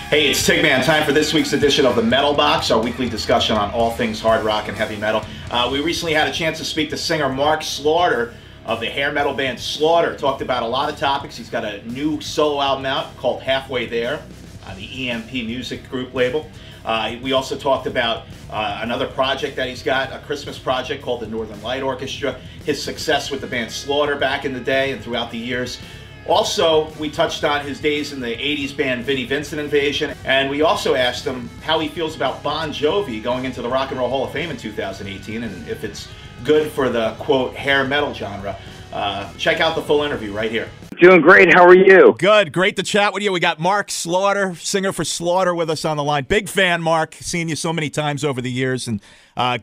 Hey, it's Tigman. Time for this week's edition of the Metal Box, our weekly discussion on all things hard rock and heavy metal. We recently had a chance to speak to singer Mark Slaughter of the hair metal band Slaughter. Talked about a lot of topics. He's got a new solo album out called Halfway There on the EMP Music Group label. We also talked about another project that he's got, a Christmas project called the Northern Light Orchestra, his success with the band Slaughter back in the day and throughout the years. Also, we touched on his days in the 80s band Vinnie Vincent Invasion, and we also asked him how he feels about Bon Jovi going into the Rock and Roll Hall of Fame in 2018, and if it's good for the, quote, hair metal genre. Check out the full interview right here. Doing great. How are you? Good. Great to chat with you. We got Mark Slaughter, singer for Slaughter, with us on the line. Big fan, Mark. Seen you so many times over the years, and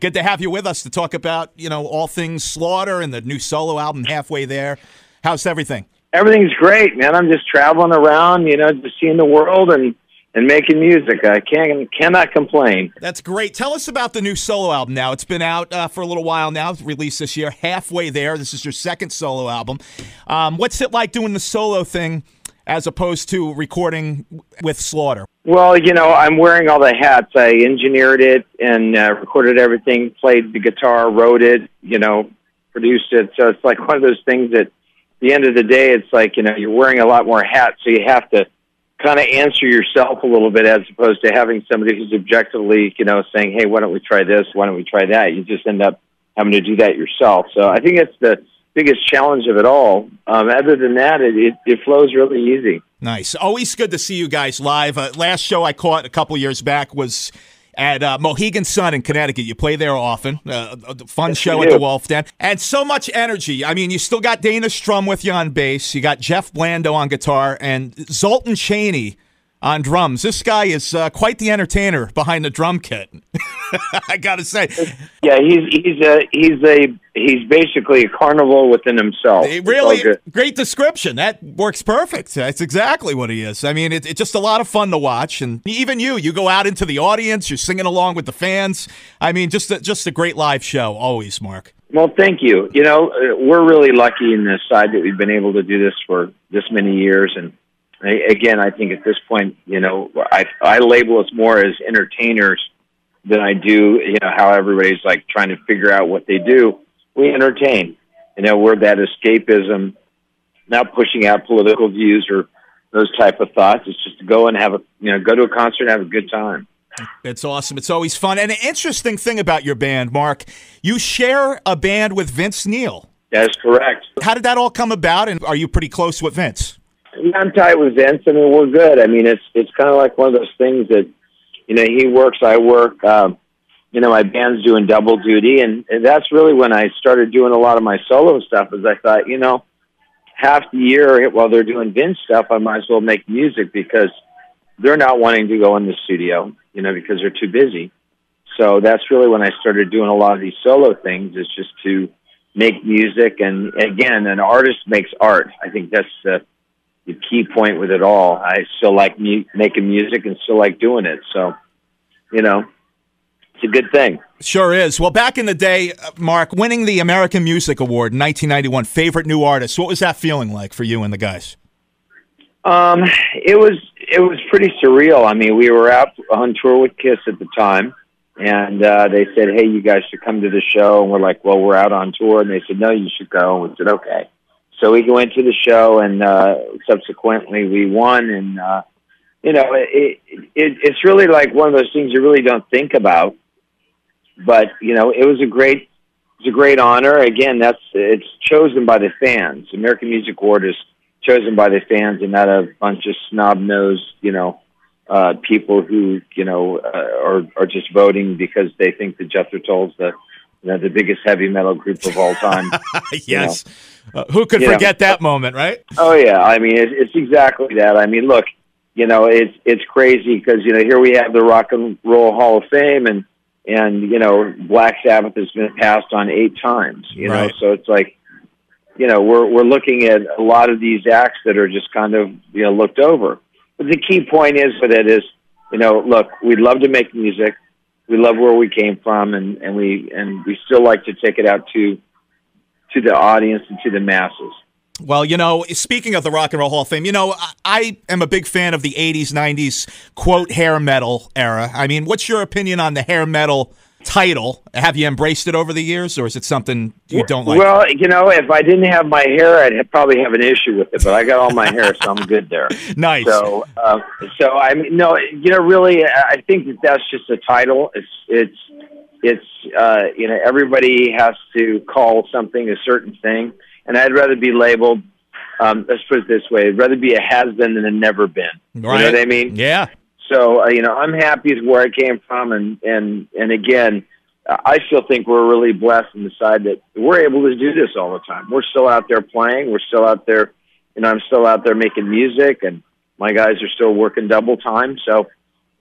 good to have you with us to talk about, all things Slaughter and the new solo album, Halfway There. How's everything? Everything's great, man. I'm just traveling around, just seeing the world and making music. I cannot complain. That's great. Tell us about the new solo album now. It's been out for a little while now, released this year, Halfway There. This is your second solo album. What's it like doing the solo thing as opposed to recording with Slaughter? Well, I'm wearing all the hats. I engineered it and recorded everything, played the guitar, wrote it, produced it. So it's like one of those things that at the end of the day, it's like, you're wearing a lot more hats, so you have to kind of answer yourself a little bit as opposed to having somebody who's objectively, saying, hey, why don't we try this? Why don't we try that? You just end up having to do that yourself. So I think it's the biggest challenge of it all. Other than that, it flows really easy. Nice. Always good to see you guys live. Last show I caught a couple years back was at Mohegan Sun in Connecticut. You play there often. Fun show at the Wolf Den. And so much energy. I mean, you still got Dana Strum with you on bass. You got Jeff Blando on guitar and Zoltan Chaney on drums. This guy is quite the entertainer behind the drum kit. I got to say. Yeah, he's basically a carnival within himself. Really great description. That works perfect. That's exactly what he is. I mean, it's just a lot of fun to watch. And even you go out into the audience, you're singing along with the fans. I mean, just a great live show always, Mark. Well, thank you. We're really lucky in this side that we've been able to do this for this many years. And again, I think at this point, I label us more as entertainers than I do, how everybody's like trying to figure out what they do. We entertain. We're that escapism, not pushing out political views or those type of thoughts. It's just to go and go to a concert and have a good time. It's awesome. It's always fun. And an interesting thing about your band, Mark, you share a band with Vince Neil. That is correct. How did that all come about, and are you pretty close with Vince? I'm tight with Vince. I mean, we're good. I mean, it's kind of like one of those things that, he works, I work. My band's doing double duty, and that's really when I started doing a lot of my solo stuff. Is I thought, half the year while they're doing Vince stuff, I might as well make music because they're not wanting to go in the studio, because they're too busy. So that's really when I started doing a lot of these solo things. Is just to make music, and again, an artist makes art. I think that's the key point with it all. I still like making music and still like doing it. So, it's a good thing. Sure is. Well, back in the day, Mark, winning the American Music Award in 1991, favorite new artist, what was that feeling like for you and the guys? It was pretty surreal. I mean, we were out on tour with Kiss at the time, and they said, hey, you guys should come to the show. And we're like, well, we're out on tour. And they said, no, you should go. And we said, okay. So we went to the show, and subsequently we won. And, it's really like one of those things you really don't think about. But, it was a great honor. Again, it's chosen by the fans. American Music Award is chosen by the fans and not a bunch of snub-nosed, people who, are just voting because they think that Jethro Tull's the biggest heavy metal group of all time. Yes. Who could forget that moment, right? Oh, yeah. I mean, it's exactly that. I mean, look, it's crazy because, here we have the Rock and Roll Hall of Fame and Black Sabbath has been passed on 8 times, right. So it's like, we're looking at a lot of these acts that are just kind of, looked over. But the key point is with it is, look, we'd love to make music. We love where we came from, and we still like to take it out to the audience and to the masses. Well, you know, speaking of the Rock and Roll Hall of Fame, you know, I am a big fan of the 80s, 90s, quote, hair metal era. I mean, what's your opinion on the hair metal title? Have you embraced it over the years, or is it something you don't like? Well, you know, if I didn't have my hair, I'd probably have an issue with it, but I got all my hair, so I'm good there. Nice. So I mean, no, you know, really, I think that that's just a title. It's you know, everybody has to call something a certain thing. And I'd rather be labeled, let's put it this way, I'd rather be a has-been than a never-been. Right. You know what I mean? Yeah. So, you know, I'm happy with where I came from. And again, I still think we're really blessed in the side that we're able to do this all the time. We're still out there playing. We're still out there, you know, I'm still out there making music, and my guys are still working double time. So,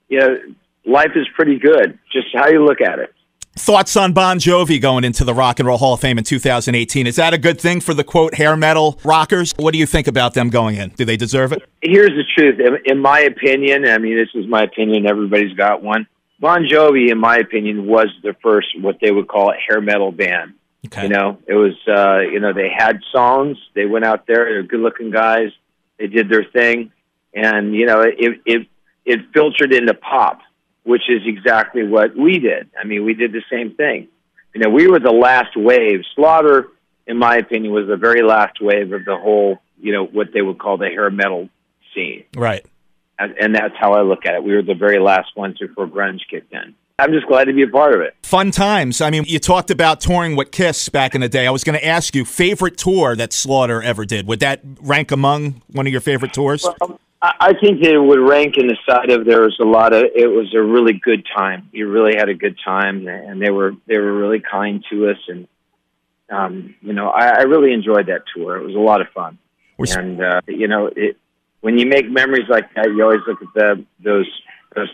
you know, life is pretty good, just how you look at it. Thoughts on Bon Jovi going into the Rock and Roll Hall of Fame in 2018? Is that a good thing for the, quote, hair metal rockers? What do you think about them going in? Do they deserve it? Here's the truth. In my opinion, I mean, this is my opinion, everybody's got one. Bon Jovi, in my opinion, was the first, what they would call a hair metal band. Okay. You know, it was, you know, they had songs. They went out there. They're good-looking guys. They did their thing. And, you know, it filtered into pop, which is exactly what we did. I mean, we did the same thing. You know, we were the last wave. Slaughter, in my opinion, was the very last wave of the whole, you know, what they would call the hair metal scene. Right. And that's how I look at it. We were the very last ones before grunge kicked in. I'm just glad to be a part of it. Fun times. I mean, you talked about touring with Kiss back in the day. I was going to ask you, favorite tour that Slaughter ever did. Would that rank among one of your favorite tours? Well, I think it would rank in the side of it was a really good time. You really had a good time, and they were really kind to us. And, you know, I really enjoyed that tour. It was a lot of fun. And, you know, when you make memories like that, you always look at those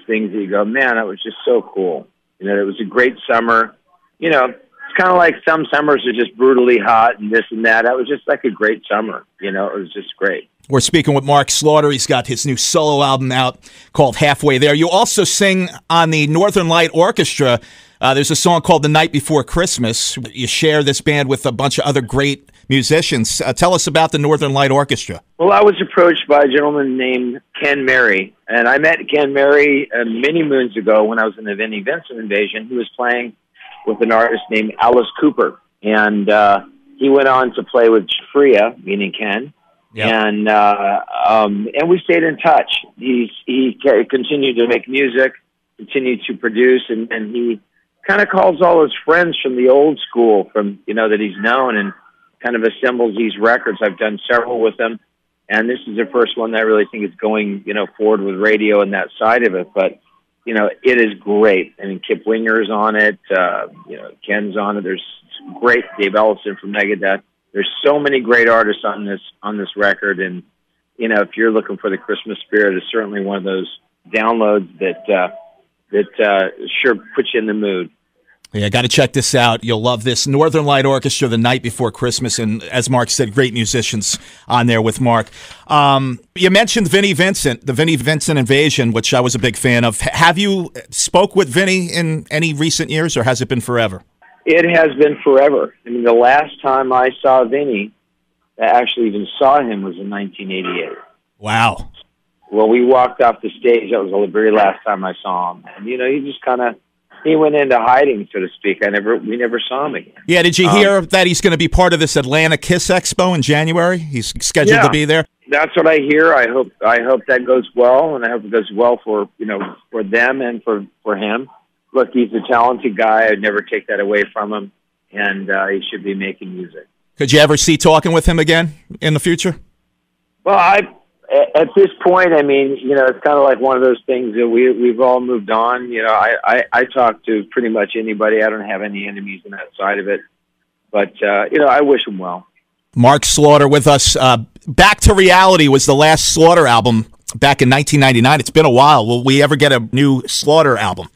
things that you go, man, that was just so cool. You know, it was a great summer. You know, it's kind of like some summers are just brutally hot and this and that. That was just like a great summer. You know, it was just great. We're speaking with Mark Slaughter. He's got his new solo album out called Halfway There. You also sing on the Northern Light Orchestra. There's a song called The Night Before Christmas. You share this band with a bunch of other great musicians. Tell us about the Northern Light Orchestra. Well, I was approached by a gentleman named Ken Mary, and I met Ken Mary many moons ago when I was in the Vinnie Vincent invasion. He was playing with an artist named Alice Cooper, and he went on to play with Freya, meaning Ken. Yep. And we stayed in touch. He continued to make music, continued to produce, and he kind of calls all his friends from the old school, from, you know, that he's known, and kind of assembles these records. I've done several with him, and this is the first one that I really think is going, you know, forward with radio and that side of it. But, you know, it is great. I mean, Kip Winger's on it. You know, Ken's on it. There's great Dave Ellefson from Megadeth. There's so many great artists on this record, and, you know, if you're looking for the Christmas spirit, it's certainly one of those downloads that sure puts you in the mood. Yeah, got to check this out. You'll love this. Northern Light Orchestra, The Night Before Christmas, and as Mark said, great musicians on there with Mark. You mentioned Vinnie Vincent, the Vinnie Vincent Invasion, which I was a big fan of. Have you spoke with Vinnie in any recent years, or has it been forever? It has been forever. I mean, the last time I saw Vinnie, I actually even saw him, was in 1988. Wow. Well, we walked off the stage. That was the very last time I saw him. And, you know, he just kind of, he went into hiding, so to speak. We never saw him again. Yeah, did you hear that he's going to be part of this Atlanta Kiss Expo in January? He's scheduled to be there. That's what I hear. I hope that goes well, and I hope it goes well for, you know, for them and for him. Look, he's a talented guy. I'd never take that away from him, and he should be making music. Could you ever see talking with him again in the future? Well, at this point, I mean, you know, it's kind of like one of those things that we've all moved on. You know, I talk to pretty much anybody. I don't have any enemies on that side of it. But, you know, I wish him well. Mark Slaughter with us. Back to Reality was the last Slaughter album back in 1999. It's been a while. Will we ever get a new Slaughter album?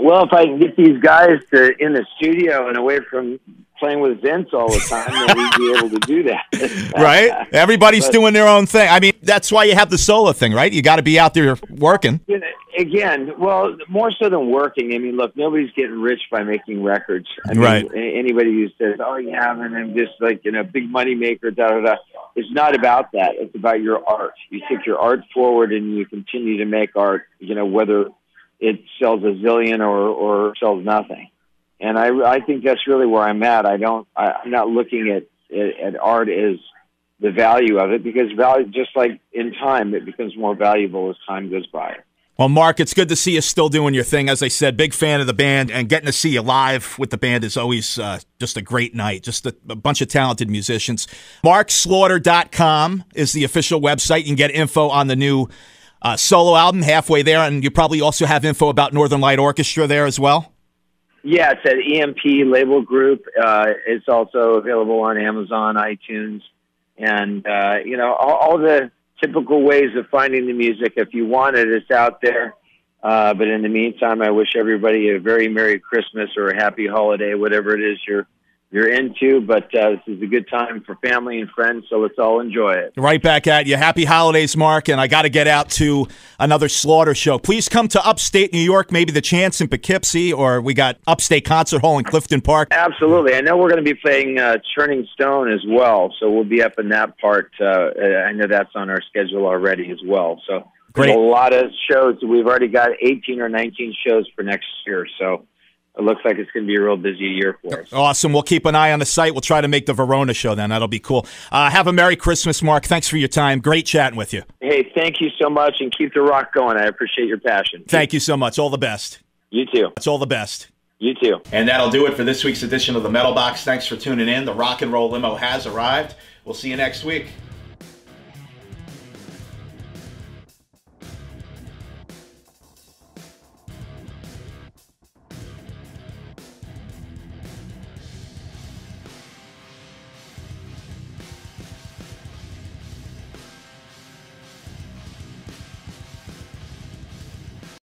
Well, if I can get these guys in the studio and away from playing with Vince all the time, then we'd be able to do that. Right? Everybody's doing their own thing. I mean, that's why you have the solo thing, right? You got to be out there working. You know, again, well, more so than working. I mean, look, nobody's getting rich by making records. I mean, right. Anybody who says, "Oh, yeah, and I'm just like big money maker," da da da. It's not about that. It's about your art. You take your art forward and you continue to make art. Whether it sells a zillion or sells nothing. And I think that's really where I'm at. I'm not looking at art as the value of it, because value, just like in time, it becomes more valuable as time goes by. Well, Mark, it's good to see you still doing your thing. As I said, big fan of the band, and getting to see you live with the band is always just a great night. Just a bunch of talented musicians. MarkSlaughter.com is the official website. You can get info on the new solo album, Halfway There, and you probably also have info about Northern Light Orchestra there as well. Yeah, it's at EMP Label Group. It's also available on Amazon, iTunes, and all the typical ways of finding the music. If you want it, it's out there. But in the meantime, I wish everybody a very Merry Christmas or a Happy Holiday, whatever it is you're into. But this is a good time for family and friends, so let's all enjoy it. Right back at you. Happy holidays, Mark, and I got to get out to another Slaughter show. Please come to upstate New York, maybe the Chance in Poughkeepsie, or we got Upstate Concert Hall in Clifton Park. Absolutely. I know we're going to be playing Turning Stone as well, so we'll be up in that part. I know that's on our schedule already as well. So great. A lot of shows. We've already got 18 or 19 shows for next year, so it looks like it's going to be a real busy year for us. Awesome. We'll keep an eye on the site. We'll try to make the Verona show then. That'll be cool. Have a Merry Christmas, Mark. Thanks for your time. Great chatting with you. Hey, thank you so much, and keep the rock going. I appreciate your passion. Thank you so much. All the best. You too. It's all the best. You too. And that'll do it for this week's edition of the Metal Box. Thanks for tuning in. The Rock and Roll Limo has arrived. We'll see you next week.